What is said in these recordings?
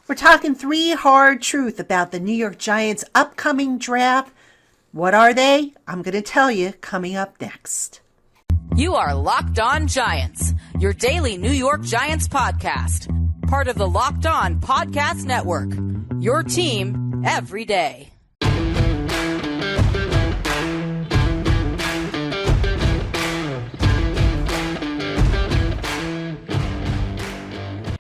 We're talking three hard truths about the New York Giants' upcoming draft. What are they? I'm going to tell you coming up next. You are Locked On Giants, your daily New York Giants podcast. Part of the Locked On Podcast Network, your team every day.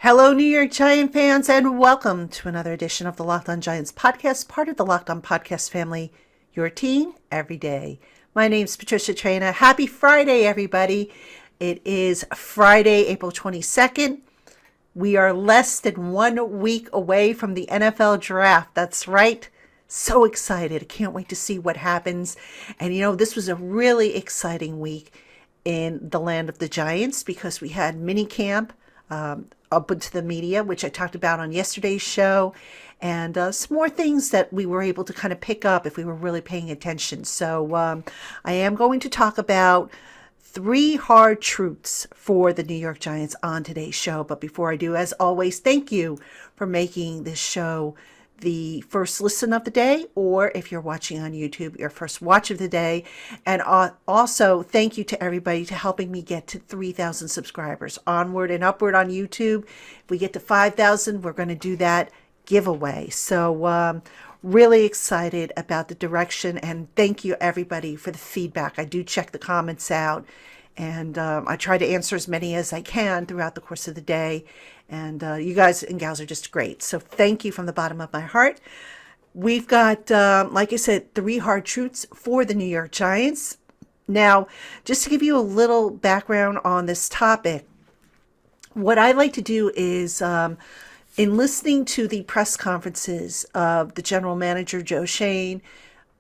Hello, New York Giant fans, and welcome to another edition of the Locked On Giants podcast, part of the Locked On Podcast family, your team every day. My name's Patricia Traina. Happy Friday, everybody. It is Friday, April 22nd. We are less than 1 week away from the NFL draft. That's right. So excited. I can't wait to see what happens. And this was a really exciting week in the land of the Giants because we had mini camp open to the media, which I talked about on yesterday's show, and some more things that we were able to kind of pick up if we were really paying attention. So I am going to talk about three hard truths for the New York Giants on today's show. But before I do, as always, thank you for making this show the first listen of the day, or if you're watching on YouTube, your first watch of the day. And also thank you to everybody to helping me get to 3,000 subscribers. Onward and upward on YouTube. If we get to 5,000, we're going to do that giveaway. So really excited about the direction, and thank you everybody for the feedback. I do check the comments out, and I try to answer as many as I can throughout the course of the day. And you guys and gals are just great. So thank you from the bottom of my heart. We've got, like I said, three hard truths for the New York Giants. Now, just to give you a little background on this topic, what I like to do is, in listening to the press conferences of the general manager, Joe Schoen,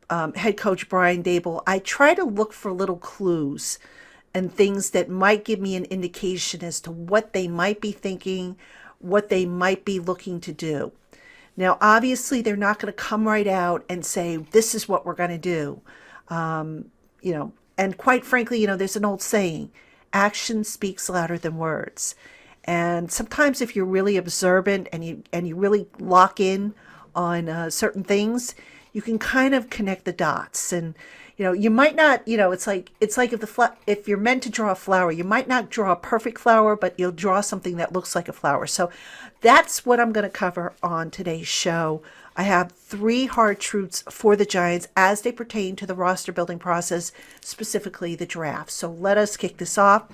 head coach Brian Daboll, I try to look for little clues and things that might give me an indication as to what they might be thinking, what they might be looking to do. Now, obviously, they're not going to come right out and say, this is what we're going to do. And quite frankly, there's an old saying, action speaks louder than words. And sometimes if you're really observant and you really lock in on certain things, you can kind of connect the dots. And you might not, it's like if you're meant to draw a flower, you might not draw a perfect flower, but you'll draw something that looks like a flower. So that's what I'm going to cover on today's show. I have three hard truths for the Giants as they pertain to the roster building process, specifically the draft. So let us kick this off.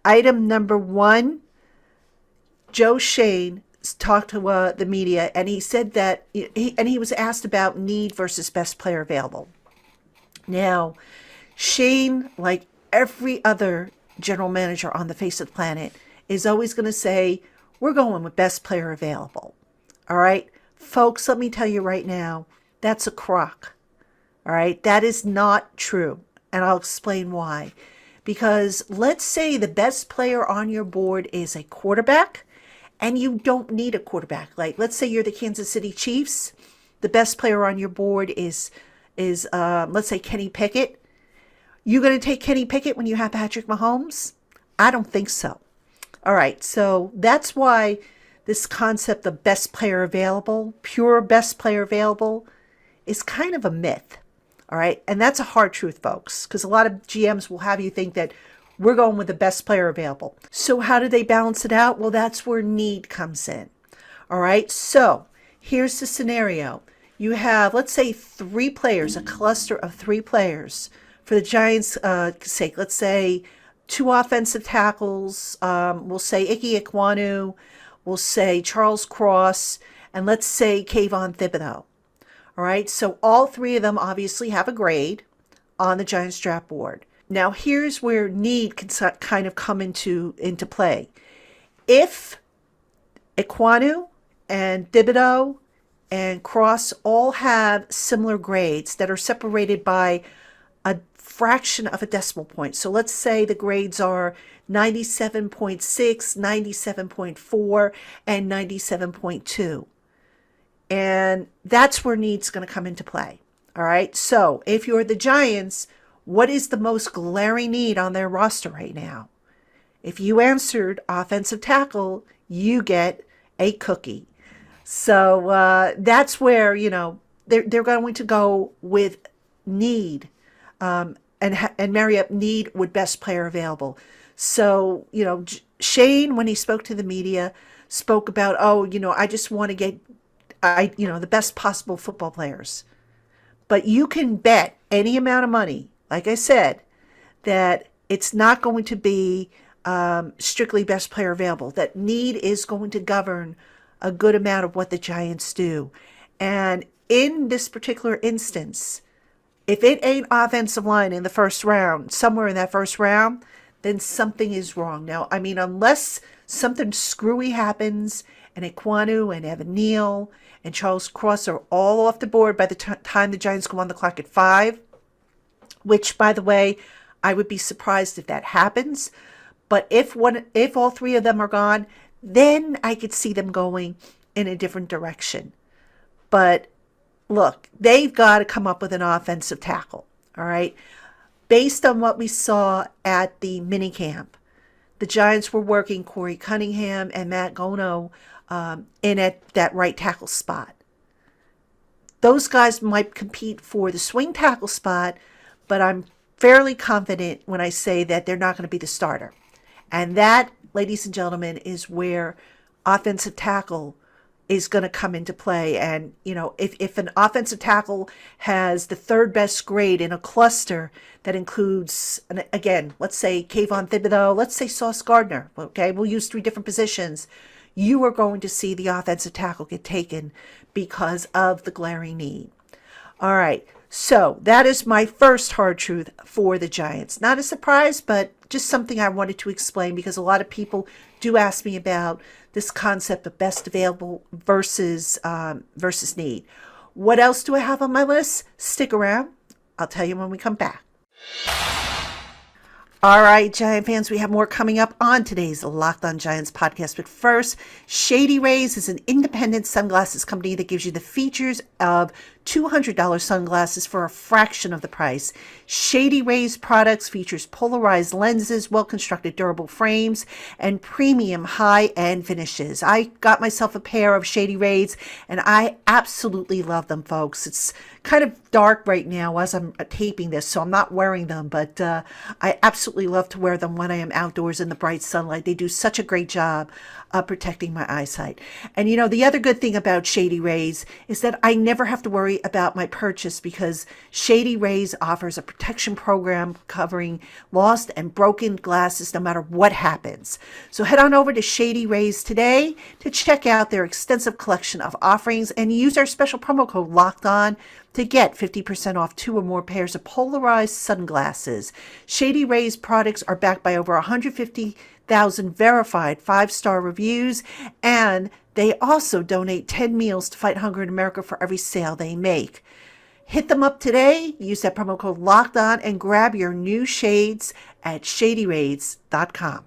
Item number one, Joe Schoen talked to the media, and he said that he was asked about need versus best player available. Now, Schoen, like every other general manager on the face of the planet, is always going to say, we're going with best player available. All right, folks, let me tell you right now, that's a crock. All right, that is not true. And I'll explain why. Because let's say the best player on your board is a quarterback, and you don't need a quarterback. Like, let's say you're the Kansas City Chiefs. The best player on your board is let's say Kenny Pickett. You going to take Kenny Pickett when you have Patrick Mahomes? I don't think so. All right, so that's why this concept of best player available, pure best player available, is kind of a myth. All right, and that's a hard truth, folks, because a lot of GMs will have you think that we're going with the best player available. So how do they balance it out? Well, that's where need comes in. All right, so here's the scenario. You have, let's say, three players, a cluster of three players. For the Giants' sake, let's say two offensive tackles. We'll say Ike Ekwonu. We'll say Charles Cross. And let's say Kayvon Thibodeau. All right, so all three of them obviously have a grade on the Giants draft board. Now, here's where need can kind of come into play. If Ekwonu and Thibodeau and Cross all have similar grades that are separated by a fraction of a decimal point. So let's say the grades are 97.6, 97.4, and 97.2. And that's where need's going to come into play. All right. So if you're the Giants, what is the most glaring need on their roster right now? If you answered offensive tackle, you get a cookie. So that's where, they're going to go with need, and marry up need with best player available. So, Shane, when he spoke to the media, spoke about, I just want to get, the best possible football players. But you can bet any amount of money, like I said, that it's not going to be strictly best player available. That need is going to govern a good amount of what the Giants do. And in this particular instance, if it ain't offensive line in the first round, somewhere in that first round, then something is wrong. Now, I mean, unless something screwy happens and Ekwonu and Evan Neal and Charles Cross are all off the board by the time the Giants go on the clock at 5, which, by the way, I would be surprised if that happens. But if all three of them are gone, then I could see them going in a different direction. But look, they've got to come up with an offensive tackle, all right? Based on what we saw at the minicamp, the Giants were working Corey Cunningham and Matt Gono in at that right tackle spot. Those guys might compete for the swing tackle spot, but I'm fairly confident when I say that they're not going to be the starter. And that, ladies and gentlemen, is where offensive tackle is going to come into play. And, if an offensive tackle has the third best grade in a cluster that includes, again, let's say Kayvon Thibodeau, let's say Sauce Gardner, okay, we'll use 3 different positions, you are going to see the offensive tackle get taken because of the glaring need. All right, so that is my first hard truth for the Giants. Not a surprise, but just something I wanted to explain because a lot of people do ask me about this concept of best available versus need. What else do I have on my list? Stick around. I'll tell you when we come back. All right, Giant fans, we have more coming up on today's Locked On Giants podcast. But first, Shady Rays is an independent sunglasses company that gives you the features of $200 sunglasses for a fraction of the price. Shady Rays products features polarized lenses, well-constructed durable frames, and premium high-end finishes. I got myself a pair of Shady Rays, and I absolutely love them, folks. It's kind of dark right now as I'm taping this, so I'm not wearing them, but I absolutely love to wear them when I am outdoors in the bright sunlight. They do such a great job of protecting my eyesight. And the other good thing about Shady Rays is that I never have to worry about my purchase because Shady Rays offers a protection program covering lost and broken glasses no matter what happens. So head on over to Shady Rays today to check out their extensive collection of offerings and use our special promo code LOCKEDON to get 50% off 2 or more pairs of polarized sunglasses. Shady Rays products are backed by over 150,000 verified 5-star reviews, and they also donate 10 meals to fight hunger in America for every sale they make. Hit them up today, use that promo code LOCKEDON, and grab your new shades at shadyrays.com.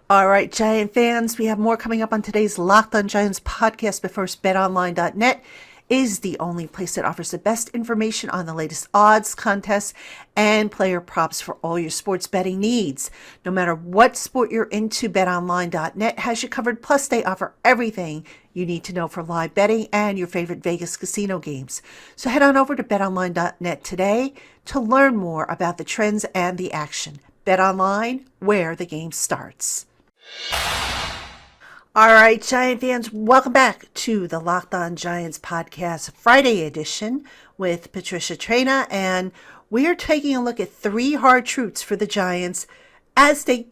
All right, Giant fans, we have more coming up on today's Locked On Giants podcast, but first, BetOnline.net is the only place that offers the best information on the latest odds, contests, and player props for all your sports betting needs. No matter what sport you're into, BetOnline.net has you covered. Plus, they offer everything you need to know for live betting and your favorite Vegas casino games. So head on over to BetOnline.net today to learn more about the trends and the action. BetOnline, where the game starts. All right, Giant fans, welcome back to the Locked On Giants podcast Friday edition with Patricia Traina, and we are taking a look at 3 hard truths for the Giants as they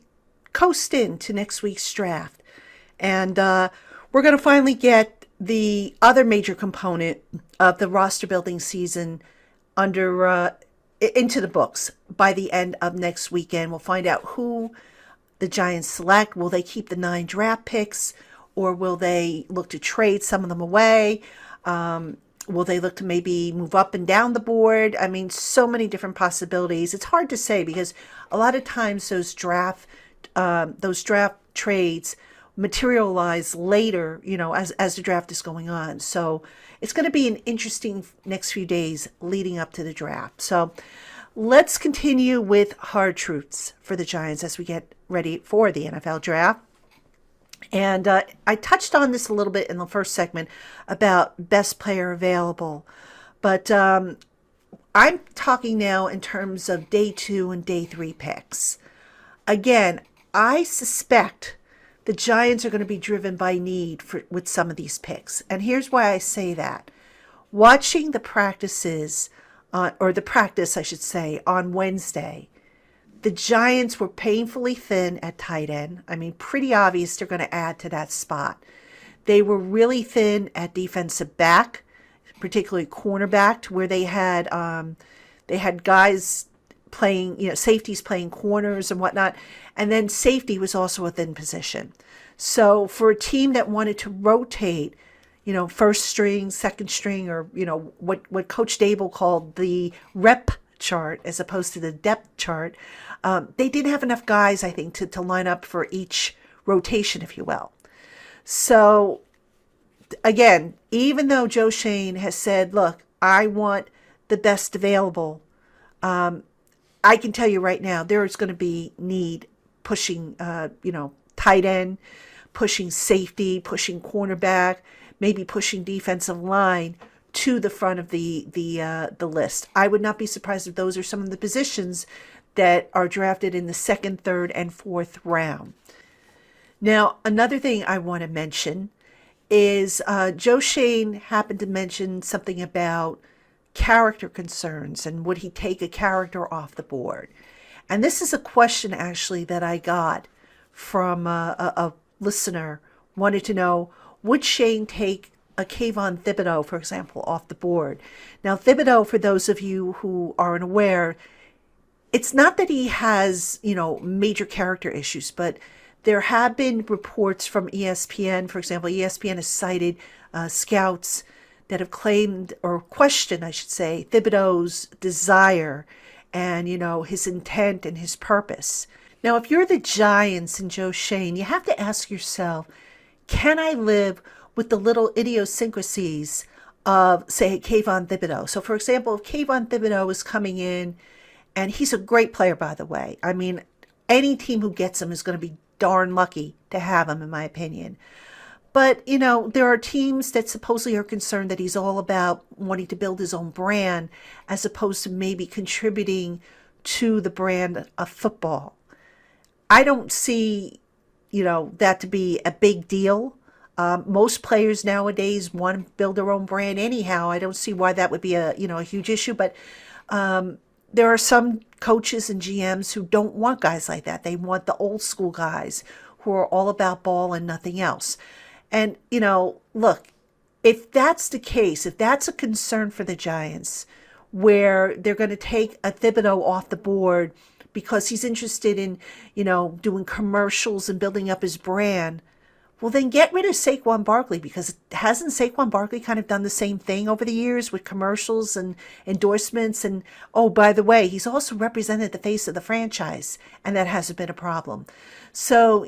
coast into next week's draft. And we're going to finally get the other major component of the roster building season into the books by the end of next weekend. We'll find out who the Giants select. Will they keep the 9 draft picks, or will they look to trade some of them away? Will they look to maybe move up and down the board? I mean, so many different possibilities. It's hard to say because a lot of times those draft trades materialize later, as the draft is going on. So it's going to be an interesting next few days leading up to the draft. So let's continue with hard truths for the Giants as we get ready for the NFL draft. And I touched on this a little bit in the first segment about best player available. But I'm talking now in terms of day 2 and day 3 picks. Again, I suspect the Giants are going to be driven by need with some of these picks. And here's why I say that. Watching the practices, or the practice, I should say, on Wednesday, the Giants were painfully thin at tight end. I mean, pretty obvious they're going to add to that spot. They were really thin at defensive back, particularly cornerback, where they had guys playing, safeties playing corners and whatnot. And then safety was also a thin position. So for a team that wanted to rotate, first string, second string, or, what Coach Dable called the rep chart as opposed to the depth chart, they didn't have enough guys, I think, to line up for each rotation, if you will. So again, even though Joe Schoen has said, look, I want the best available, I can tell you right now, there is going to be need pushing, tight end, pushing safety, pushing cornerback, maybe pushing defensive line to the front of the list. I would not be surprised if those are some of the positions that are drafted in the second, third, and fourth round. Now, another thing I want to mention is Joe Schoen happened to mention something about character concerns and would he take a character off the board. And this is a question actually that I got from a listener, wanted to know, would Schoen take a Kayvon Thibodeau, for example, off the board? Now, Thibodeau, for those of you who aren't aware, it's not that he has, major character issues, but there have been reports from ESPN. For example, ESPN has cited scouts that have claimed or questioned, I should say, Thibodeau's desire and, his intent and his purpose. Now, if you're the Giants and Joe Schoen, you have to ask yourself, can I live with the little idiosyncrasies of, say, Kayvon Thibodeau? So, for example, if Kayvon Thibodeau is coming in, and he's a great player, by the way. I mean, any team who gets him is going to be darn lucky to have him, in my opinion. But, there are teams that supposedly are concerned that he's all about wanting to build his own brand as opposed to maybe contributing to the brand of football. I don't see, that to be a big deal. Most players nowadays want to build their own brand anyhow. I don't see why that would be a huge issue. But there are some coaches and GMs who don't want guys like that. They want the old school guys who are all about ball and nothing else. And, look, if that's the case, if that's a concern for the Giants, where they're going to take a Thibodeau off the board because he's interested in, doing commercials and building up his brand, well, then get rid of Saquon Barkley, because hasn't Saquon Barkley kind of done the same thing over the years with commercials and endorsements? And, oh, by the way, he's also represented the face of the franchise, and that hasn't been a problem. So,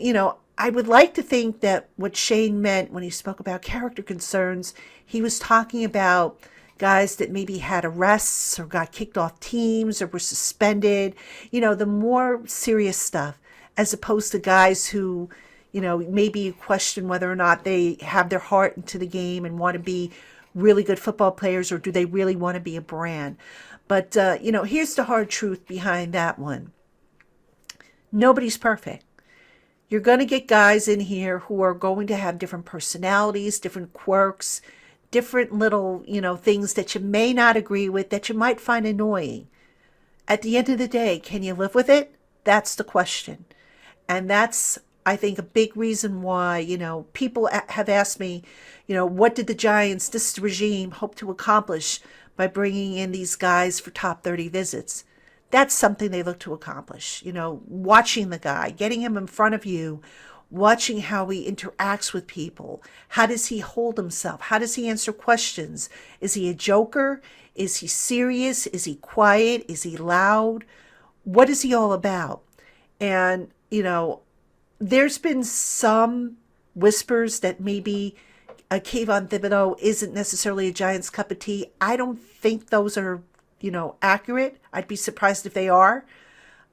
I would like to think that what Schoen meant when he spoke about character concerns, he was talking about guys that maybe had arrests or got kicked off teams or were suspended, the more serious stuff, as opposed to guys who, maybe you question whether or not they have their heart into the game and want to be really good football players, or do they really want to be a brand? But, here's the hard truth behind that one. Nobody's perfect. You're going to get guys in here who are going to have different personalities, different quirks, different little, things that you may not agree with, that you might find annoying. At the end of the day, can you live with it? That's the question. And that's, I think, a big reason why, people have asked me, what did the Giants, this regime, hope to accomplish by bringing in these guys for top 30 visits? That's something they look to accomplish. Watching the guy, getting him in front of you, watching how he interacts with people. How does he hold himself? How does he answer questions? Is he a joker? Is he serious? Is he quiet? Is he loud? What is he all about? And, there's been some whispers that maybe a Kayvon Thibodeau isn't necessarily a Giants cup of tea. I don't think those are, accurate. I'd be surprised if they are.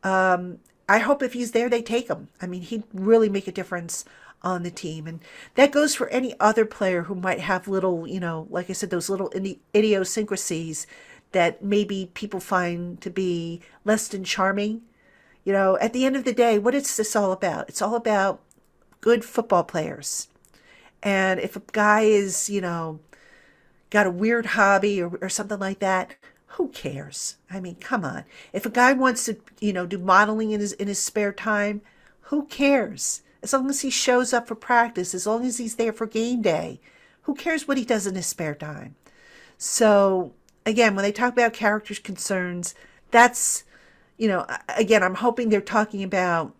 I hope if he's there, they take him. I mean, he'd really make a difference on the team. And that goes for any other player who might have little, like I said, those little idiosyncrasies that maybe people find to be less than charming. At the end of the day, what is this all about? It's all about good football players. And if a guy is, got a weird hobby or something like that, who cares? I mean, come on. If a guy wants to, do modeling in his spare time, who cares? As long as he shows up for practice, as long as he's there for game day, who cares what he does in his spare time? So, again, when they talk about character concerns, that's, again, I'm hoping they're talking about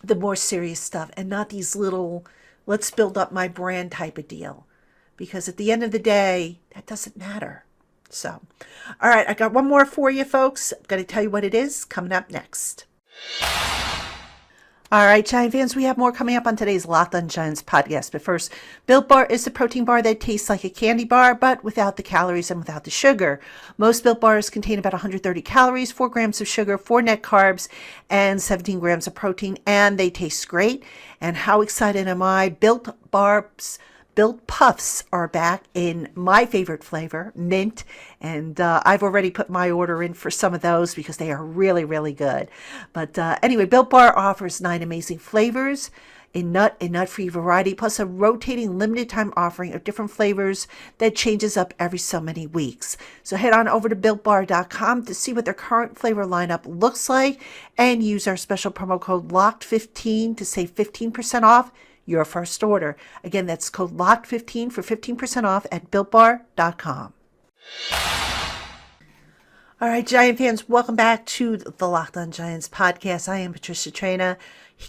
the more serious stuff and not these little, let's build up my brand type of deal. Because at the end of the day, that doesn't matter. So, all right, I got one more for you, folks. I'm going to tell you what it is coming up next. All right, Giant fans, we have more coming up on today's LockedOn Giants podcast. But first, Built Bar is the protein bar that tastes like a candy bar, but without the calories and without the sugar. Most Built Bars contain about 130 calories, 4 grams of sugar, 4 net carbs, and 17 grams of protein, and they taste great. And how excited am I? Built Puffs are back in my favorite flavor, mint, and I've already put my order in for some of those because they are really, really good. But anyway, Built Bar offers 9 amazing flavors in nut and nut-free variety, plus a rotating limited-time offering of different flavors that changes up every so many weeks. So head on over to BuiltBar.com to see what their current flavor lineup looks like and use our special promo code LOCKED15 to save 15% off your first order. Again, that's code LOCKED15 for 15% off at BuiltBar.com. All right, Giant fans, welcome back to the LockedOn Giants podcast. I am Patricia Traina,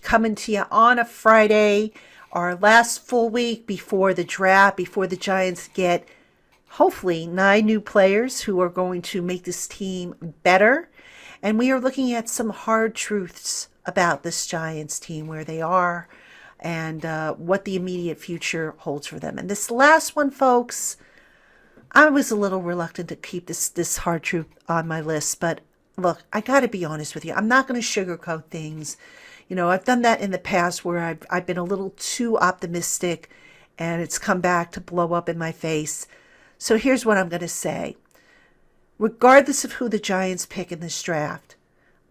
coming to you on a Friday, our last full week before the draft, before the Giants get, hopefully, 9 new players who are going to make this team better. And we are looking at some hard truths about this Giants team, where they are, and what the immediate future holds for them. And this last one, folks, I was a little reluctant to keep this hard truth on my list. But look, I got to be honest with you. I'm not going to sugarcoat things. I've done that in the past where I've been a little too optimistic and it's come back to blow up in my face. So here's what I'm going to say. Regardless of who the Giants pick in this draft,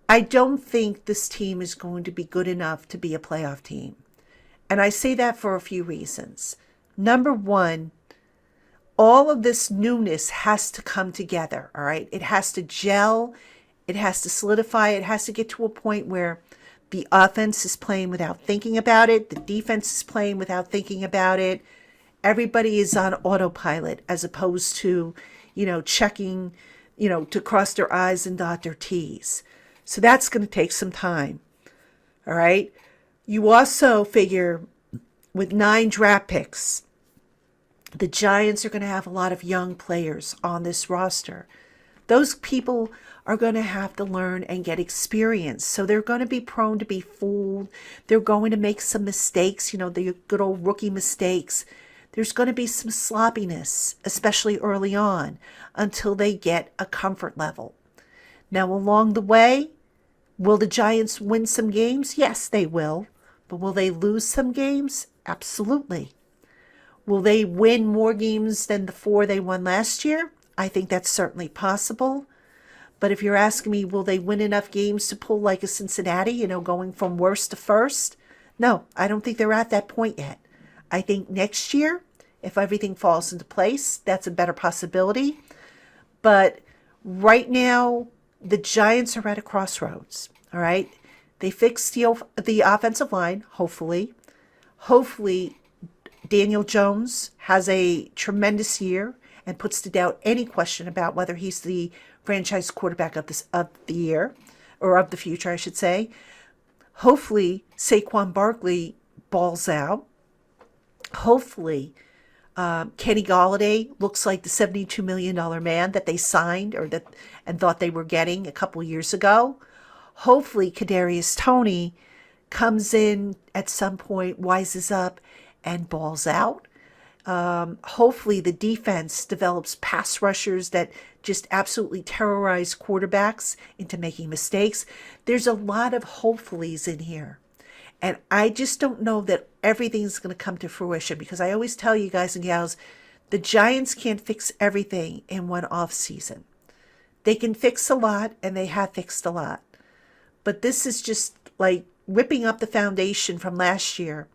I don't think this team is going to be good enough to be a playoff team. And I say that for a few reasons. Number one, all of this newness has to come together, all right? It has to gel. It has to solidify. It has to get to a point where the offense is playing without thinking about it. The defense is playing without thinking about it. Everybody is on autopilot as opposed to, checking, to cross their I's and dot their T's. So that's going to take some time, all right? You also figure with 9 draft picks, the Giants are going to have a lot of young players on this roster. Those people are going to have to learn and get experience. So they're going to be prone to be fooled. They're going to make some mistakes, the good old rookie mistakes. There's going to be some sloppiness, especially early on, until they get a comfort level. Now, along the way, will the Giants win some games? Yes, they will. But will they lose some games? Absolutely. Will they win more games than the 4 they won last year? I think that's certainly possible. But if you're asking me, will they win enough games to pull like a Cincinnati, going from worst to first? No, I don't think they're at that point yet. I think next year, if everything falls into place, that's a better possibility. But right now, the Giants are at a crossroads, all right? They fixed the offensive line, hopefully. Hopefully, Daniel Jones has a tremendous year and puts to doubt any question about whether he's the franchise quarterback of the year, or of the future, I should say. Hopefully, Saquon Barkley balls out. Hopefully, Kenny Golladay looks like the $72 million man that they signed and thought they were getting a couple years ago. Hopefully, Kadarius Toney comes in at some point, wises up, and balls out. Hopefully, the defense develops pass rushers that just absolutely terrorize quarterbacks into making mistakes. There's a lot of hopefullys in here. And I just don't know that everything's going to come to fruition, because I always tell you guys and gals, the Giants can't fix everything in one off season. They can fix a lot, and they have fixed a lot. But this is just like ripping up the foundation from last year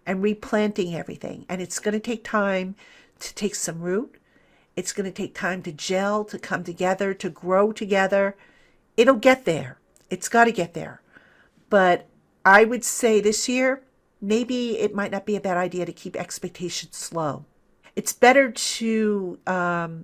and replanting everything. And it's going to take time to take some root. It's going to take time to gel, to come together, to grow together. It'll get there. It's got to get there. But I would say this year, maybe it might not be a bad idea to keep expectations low. It's better to not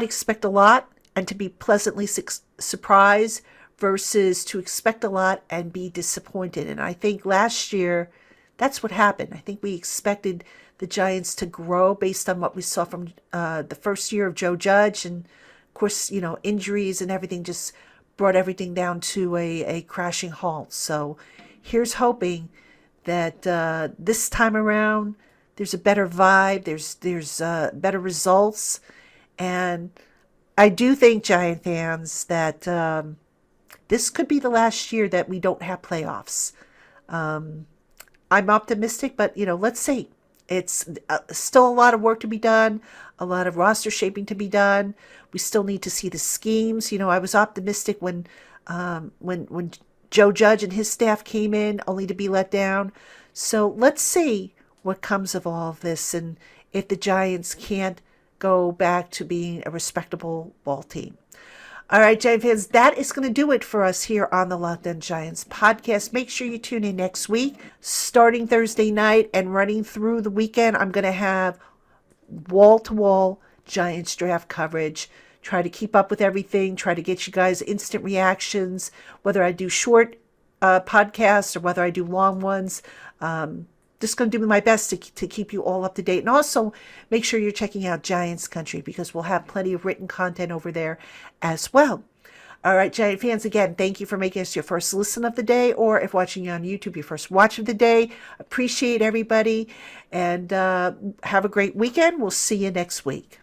expect a lot and to be pleasantly surprised versus to expect a lot and be disappointed. And I think last year, that's what happened. I think we expected the Giants to grow based on what we saw from the first year of Joe Judge. And of course, injuries and everything just brought everything down to a crashing halt. So here's hoping that this time around, there's a better vibe, there's better results. And I do think, Giant fans, that this could be the last year that we don't have playoffs. I'm optimistic, but let's see. It's still a lot of work to be done, a lot of roster shaping to be done. We still need to see the schemes. I was optimistic when Joe Judge and his staff came in, only to be let down. So let's see what comes of all of this, and if the Giants can't go back to being a respectable ball team. All right, Giant fans, that is going to do it for us here on the LockedOn Giants podcast. Make sure you tune in next week, starting Thursday night and running through the weekend. I'm going to have wall-to-wall Giants draft coverage. Try to keep up with everything. Try to get you guys instant reactions, whether I do short podcasts or whether I do long ones. Just going to do my best to keep you all up to date. And also make sure you're checking out Giants Country, because we'll have plenty of written content over there as well. All right, Giant fans, again, thank you for making us your first listen of the day, or if watching you on YouTube, your first watch of the day. Appreciate everybody, and have a great weekend. We'll see you next week.